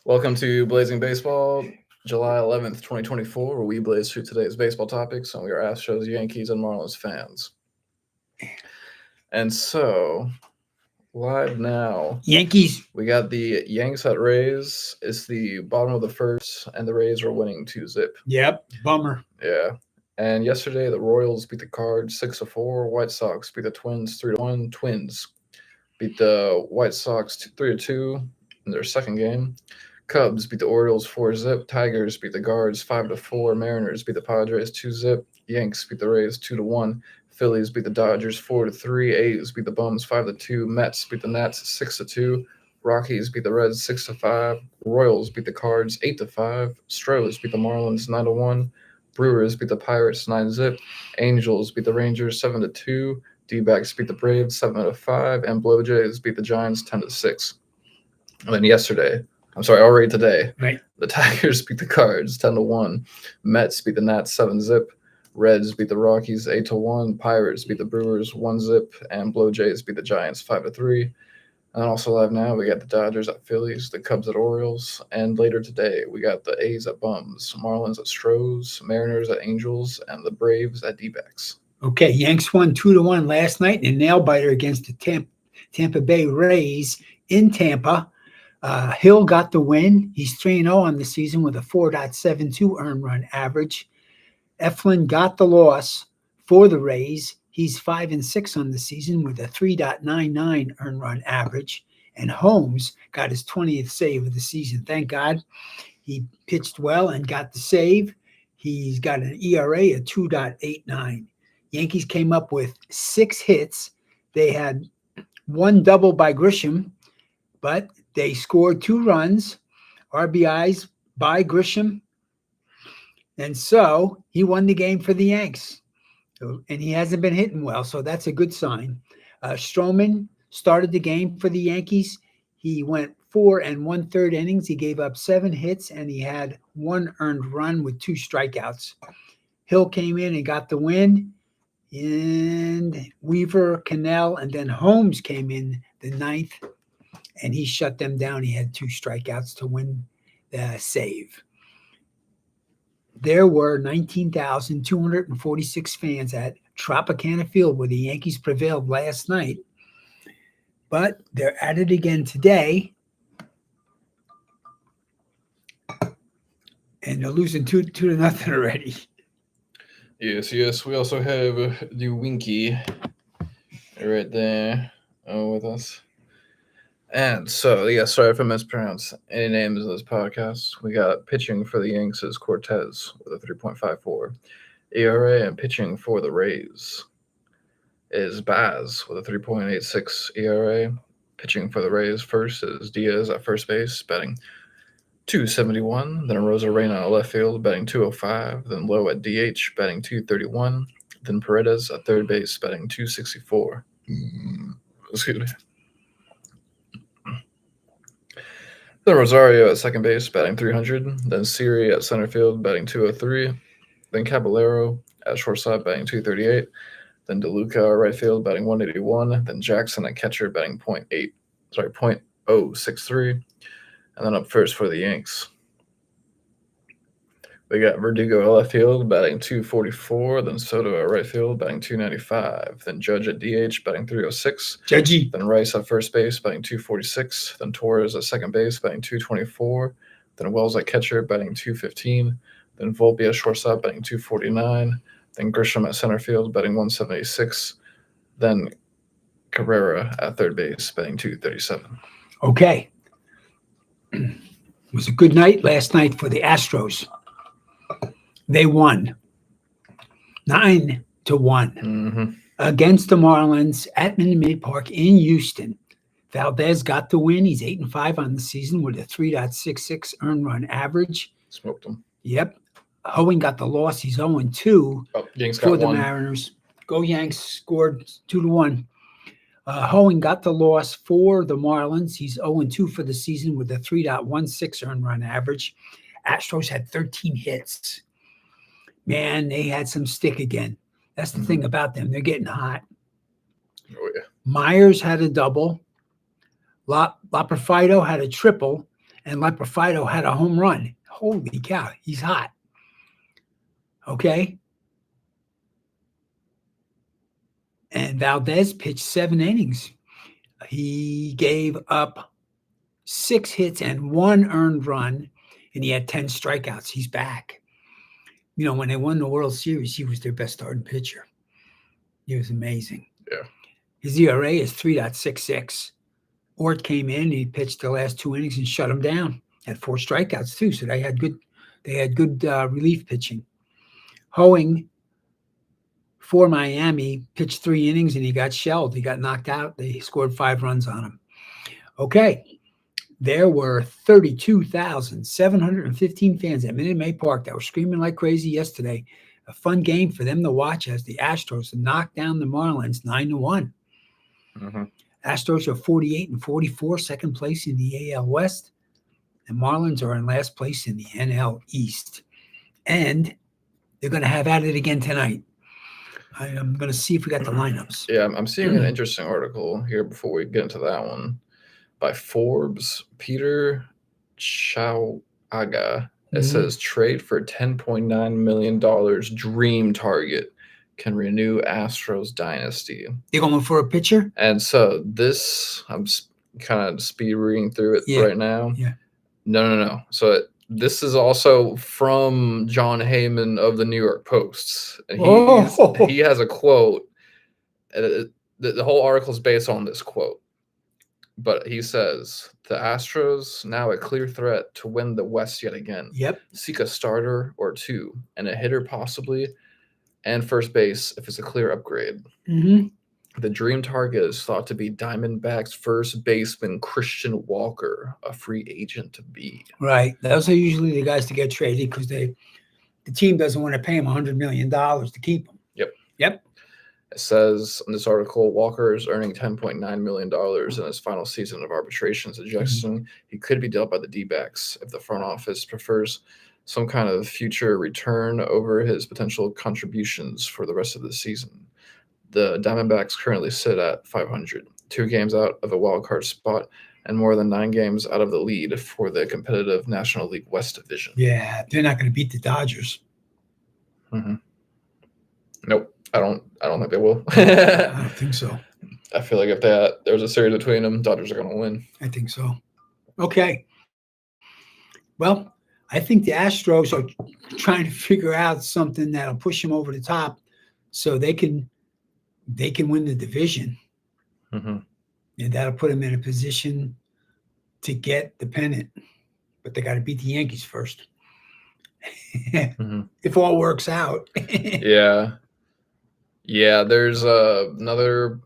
Welcome to Blazing Baseball, July 11th, 2024, where we blaze through today's baseball topics, and we are Astros, Yankees, and Marlins fans. And so, live now, Yankees. we got the Yanks at Rays. It's the bottom of the first, and the Rays are winning 2-zip. Yep. Bummer. Yeah. And yesterday, the Royals beat the Cards 6-4. White Sox beat the Twins 3-1. Twins beat the White Sox 3-2 in their second game. Cubs beat the Orioles 4-zip. Tigers beat the Guards 5-4. Mariners beat the Padres 2-zip. Yanks beat the Rays 2-1. Phillies beat the Dodgers 4-3. A's beat the Bums 5-2. Mets beat the Nats 6-2. Rockies beat the Reds 6-5. Royals beat the Cards 8-5. Stros beat the Marlins 9-1. Brewers beat the Pirates 9-zip. Angels beat the Rangers 7-2. D-backs beat the Braves 7-5. And Blue Jays beat the Giants 10-6. And then already today, Right. the Tigers beat the Cards 10-1. Mets beat the Nats 7-zip. Reds beat the Rockies 8-1. Pirates beat the Brewers 1-zip. And Blue Jays beat the Giants 5-3. And also live now, we got the Dodgers at Phillies, the Cubs at Orioles, and later today, we got the A's at Bums, Marlins at Stros, Mariners at Angels, and the Braves at D-backs. Okay, Yanks won 2-1 last night in a nail biter against the Tampa Bay Rays in Tampa. Hill got the win. He's 3-0 on the season with a 4.72 earned run average. Eflin got the loss for the Rays. He's 5-6 on the season with a 3.99 earned run average. And Holmes got his 20th save of the season. Thank God. He pitched well and got the save. He's got an ERA of 2.89. Yankees came up with 6 hits. They had one double by Grisham, but they scored 2 runs, RBIs by Grisham. And so he won the game for the Yanks. And he hasn't been hitting well, so that's a good sign. Stroman started the game for the Yankees. He went 4 1/3 innings. He gave up 7 hits, and he had 1 earned run with 2 strikeouts. Hill came in and got the win. And Weaver, Cannell, and then Holmes came in the 9th, and he shut them down. He had 2 strikeouts to win the save. There were 19,246 fans at Tropicana Field where the Yankees prevailed last night. But they're at it again today. And they're losing 2-0 already. Yes. We also have the Winky right there with us. And so, sorry if I mispronounced any names in this podcast. We got pitching for the Yanks is Cortez with a 3.54 ERA, and pitching for the Rays is Baz with a 3.86 ERA. Pitching for the Rays first is Diaz at first base, batting .271. Then Rosarena at left field, batting .205. Then Lowe at DH, batting .231. Then Paredes at third base, batting .264. Excuse me. Then Rosario at second base, batting .300. Then Siri at center field, batting .203. Then Caballero at shortstop, batting .238. Then DeLuca at right field, batting .181. Then Jackson at catcher, batting .063. And then up first for the Yanks, we got Verdugo at left field, batting .244. Then Soto at right field, batting .295. Then Judge at DH, batting .306. Judgy. Then Rice at first base, batting .246. Then Torres at second base, batting .224. Then Wells at catcher, batting .215. Then Volpe at shortstop, batting .249. Then Grisham at center field, batting .176. Then Carrera at third base, batting .237. Okay. It was a good night last night for the Astros. They won 9-1 against the Marlins at Minute Maid Park in Houston. Valdez got the win. He's 8-5 on the season with a 3.66 earned run average. Smoked him. Yep. Hoeing got the loss. He's 0-2 for the Mariners. Go Yanks, scored 2-1. Hoeing got the loss for the Marlins. He's 0-2 for the season with a 3.16 earned run average. Astros had 13 hits. Man, they had some stick again. That's the thing about them. They're getting hot. Oh, yeah. Myers had a double. Laperfido had a triple. and Leprofido had a home run. Holy cow, he's hot. Okay. And Valdez pitched 7 innings. He gave up 6 hits and 1 earned run, and he had 10 strikeouts. He's back. You know, when they won the World Series, he was their best starting pitcher. He was amazing. Yeah. His ERA is 3.66. Ort came in, he pitched the last 2 innings and shut him down. Had 4 strikeouts too, so they had good relief pitching. Hoeing for Miami pitched 3 innings and he got shelled. He got knocked out. They scored 5 runs on him. Okay. There were 32,715 fans at Minute Maid Park that were screaming like crazy yesterday. A fun game for them to watch as the Astros knocked down the Marlins 9-1. Mm-hmm. Astros are 48 and 44, second place in the AL West. The Marlins are in last place in the NL East. And they're going to have at it again tonight. I'm going to see if we got the lineups. Yeah, I'm seeing an interesting article here before we get into that one by Forbes. Peter Chauaga. It says trade for $10.9 million dream target can renew Astros dynasty. You're going for a pitcher? And so this, I'm kind of speed reading through it right now. Yeah. No. So this is also from John Heyman of the New York Post. And he has a quote. The whole article is based on this quote. But he says, the Astros, now a clear threat to win the West yet again. Yep. Seek a starter or 2 and a hitter possibly, and first base if it's a clear upgrade. Mm-hmm. The dream target is thought to be Diamondbacks first baseman Christian Walker, a free agent to be. Right. Those are usually the guys to get traded because the team doesn't want to pay him $100 million to keep him. Yep. It says in this article, Walker is earning $10.9 million in his final season of arbitration, suggesting he could be dealt by the D-backs if the front office prefers some kind of future return over his potential contributions for the rest of the season. The Diamondbacks currently sit at 500, 2 games out of a wild card spot, and more than 9 games out of the lead for the competitive National League West division. Yeah, they're not going to beat the Dodgers. Mm-hmm. Nope, I don't think they will. I don't think so. I feel like if there's a series between them, Dodgers are going to win. I think so. Okay. Well, I think the Astros are trying to figure out something that'll push them over the top so they can win the division. Mm-hmm. And that'll put them in a position to get the pennant. But they got to beat the Yankees first. Mm-hmm. If all works out. Yeah, there's another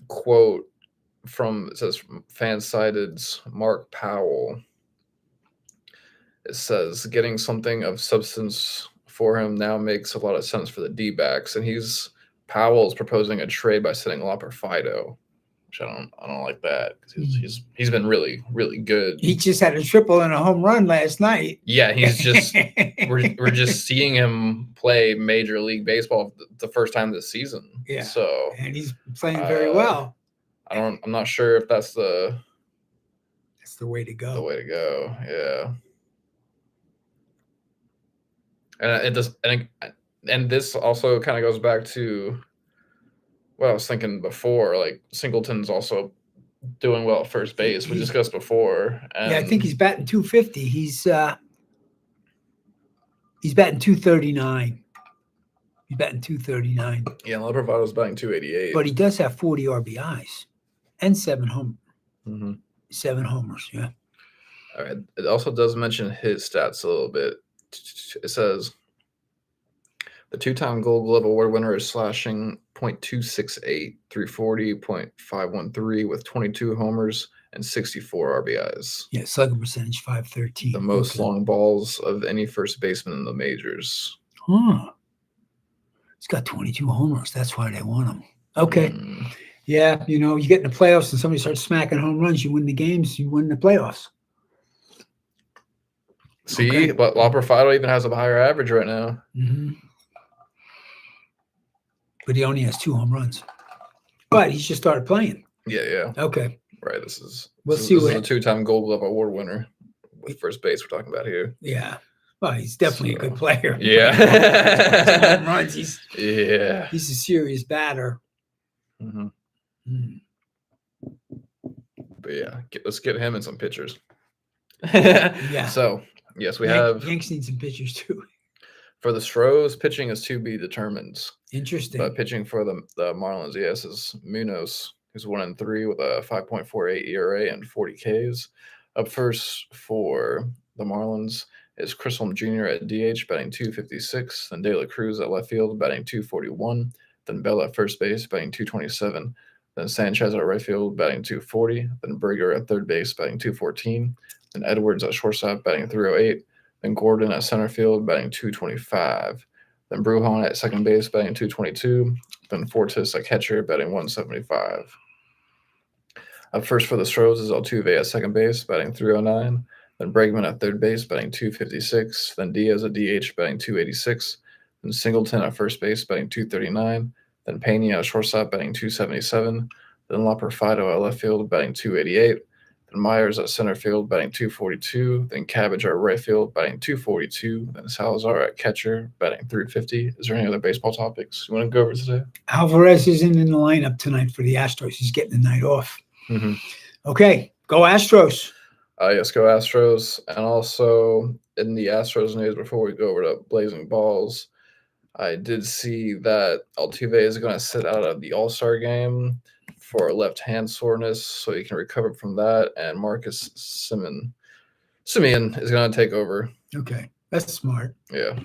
quote it says from Fansided's Mark Powell. It says, getting something of substance for him now makes a lot of sense for the D-backs. And Powell's proposing a trade by sending Leprofido, which I don't like that because he's been really, really good. He just had a triple and a home run last night. Yeah, he's just we're just seeing him play Major League Baseball the first time this season. Yeah. So and he's playing very well. I'm not sure if that's the way to go. The way to go, yeah. And this also kind of goes back to what I was thinking before. Like Singleton's also doing well at first base. We discussed before. And I think he's batting 250. He's batting 239. He's batting 239. Yeah, Leprofido's batting 288. But he does have 40 RBIs and 7 homers. Mm-hmm. 7 homers, yeah. All right. It also does mention his stats a little bit. It says the 2-time Gold Glove Award winner is slashing .268, 340, .513 with 22 homers and 64 RBIs. Yeah, slugging percentage 513. The most long balls of any first baseman in the majors. Huh. He's got 22 homers. That's why they want him. Okay. Yeah, you get in the playoffs and somebody starts smacking home runs, you win the games, you win the playoffs. See, but Leprofido even has a higher average right now. Mm-hmm. But he only has 2 home runs. But he's just started playing. Yeah. Okay. Right. This is a 2-time Gold Glove Award winner. with first base we're talking about here. Yeah. Well, he's definitely a good So, player. Yeah. Home runs. He's Yeah. a serious batter. Hmm. Mm. But yeah, let's get him in some pitchers. Yeah. So, yes, we have Yanks need some pitchers too. for the Stros, pitching is to be determined. Interesting. But pitching for the Marlins, yes, is Munoz, who's 1-3 with a 5.48 ERA and 40 Ks. Up first for the Marlins is Chisholm Jr. at DH, batting 256. Then De La Cruz at left field, batting 241. Then Bell at first base, batting 227. Then Sanchez at right field, batting 240. Then Berger at third base, batting 214. Then Edwards at shortstop, batting 308. Then Gordon at center field, batting 225. Then Brujan at second base, batting 222. Then Fortis at catcher, batting 175. Up first for the Stros is Altuve at second base, batting 309. Then Bregman at third base, batting 256. Then Diaz at DH, batting 286. Then Singleton at first base, batting 239. Then Pena at shortstop, batting 277. Then Laperfido at left field, batting 288. Then Myers at center field, batting 242. Then Cabbage at right field, batting 242. Then Salazar at catcher, batting 350. Is there any other baseball topics you want to go over today? Alvarez isn't in the lineup tonight for the Astros. He's getting the night off. Mm-hmm. Okay, go Astros. Yes, go Astros. And also in the Astros news, before we go over to Blazing Balls, I did see that Altuve is going to sit out of the All-Star game for left hand soreness, so he can recover from that. And Marcus Simeon is going to take over. Okay, that's smart. Yeah.